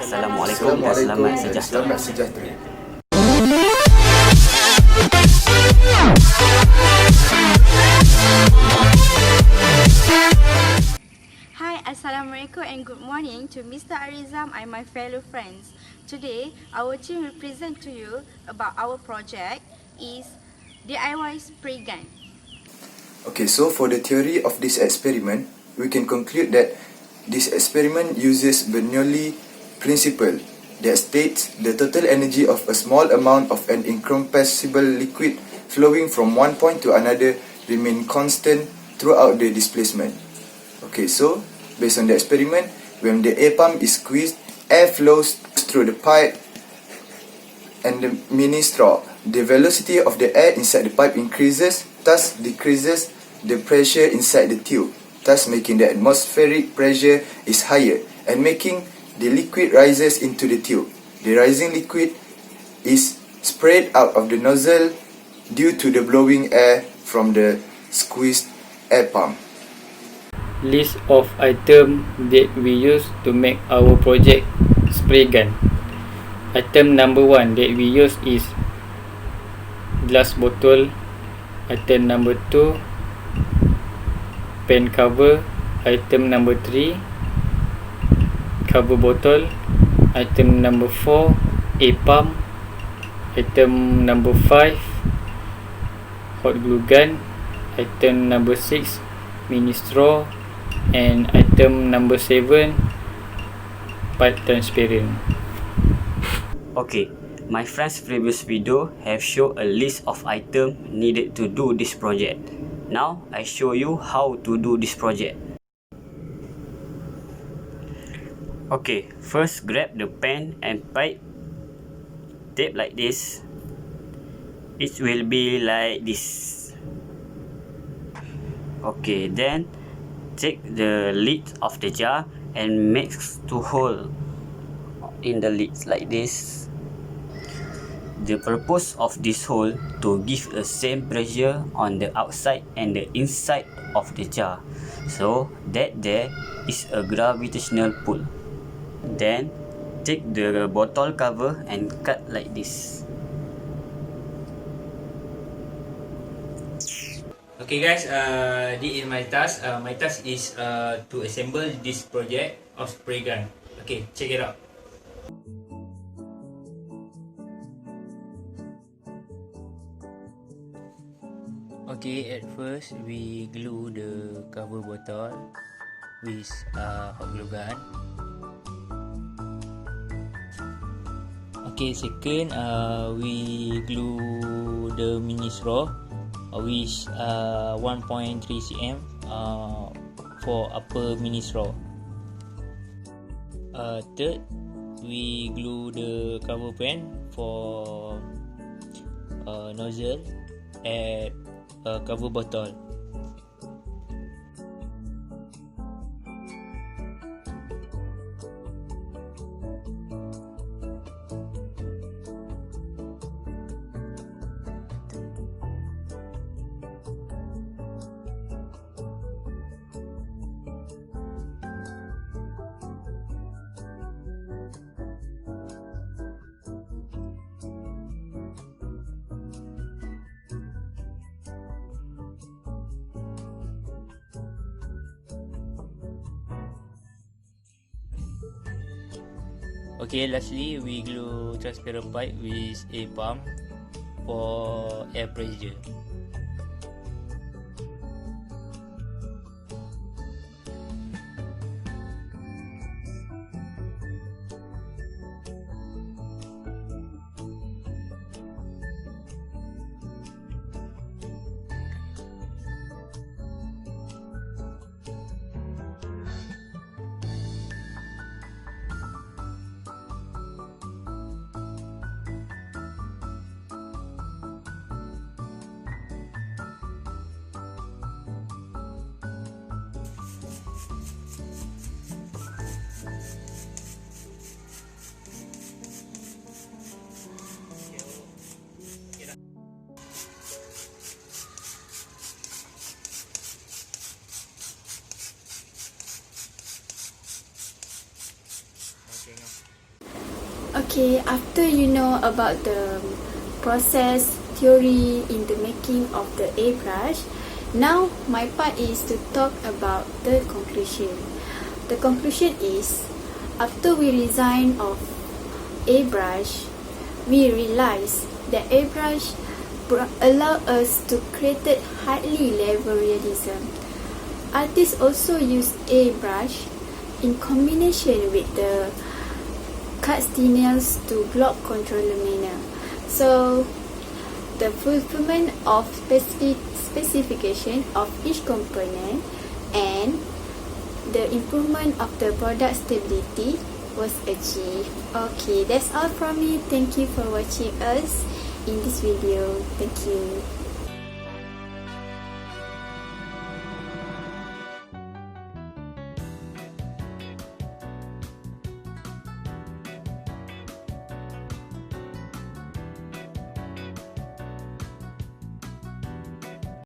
Assalamualaikum dan selamat sejahtera. Hi, Assalamualaikum and good morning to Mr. Arizam and my fellow friends. Today, our team will present to you about our project is DIY spray gun. Okay, so for the theory of this experiment, we can conclude that this experiment uses Bernoulli principle that states the total energy of a small amount of an incompressible liquid flowing from one point to another remain constant throughout the displacement. Okay, so based on the experiment, when the air pump is squeezed, air flows through the pipe and the mini straw. The velocity of the air inside the pipe increases, thus decreases the pressure inside the tube, thus making the atmospheric pressure is higher and making the liquid rises into the tube. The rising liquid is sprayed out of the nozzle due to the blowing air from the squeezed air pump. List of items that we use to make our project spray gun. Item number 1 that we use is glass bottle. Item number 2, pen cover. Item number 3, cover bottle. Item number 4, air pump. Item number 5, hot glue gun. Item number 6, mini straw. And item number 7, pipe transparent. Okay, my friend's previous video have shown a list of items needed to do this project. Now I show you how to do this project. Okay, first grab the pen and pipe, tape like this. It will be like this. Okay, then take the lid of the jar and make 2 holes in the lid like this. The purpose of this hole to give a same pressure on the outside and the inside of the jar, so that there is a gravitational pull. Then take the bottle cover and cut like this. Okay guys, this is my task. My task is to assemble this project of spray gun. Okay, check it out. Okay, at first we glue the cover bottle with hot glue gun. Okay, second we glue the mini straw with 1.3 cm for upper mini straw. Third, we glue the cover pen for nozzle at cover bottle. Okay, lastly we glue transparent pipe with air pump for air pressure. Okay, after you know about the process, theory in the making of the airbrush, now my part is to talk about the conclusion. The conclusion is, after we design of airbrush, we realize that airbrush allow us to create highly level realism. Artists also use airbrush in combination with the cut details to block controller manner. So the fulfillment of specification of each component and the improvement of the product stability was achieved. Okay, that's all from me. Thank you for watching us in this video. Thank you.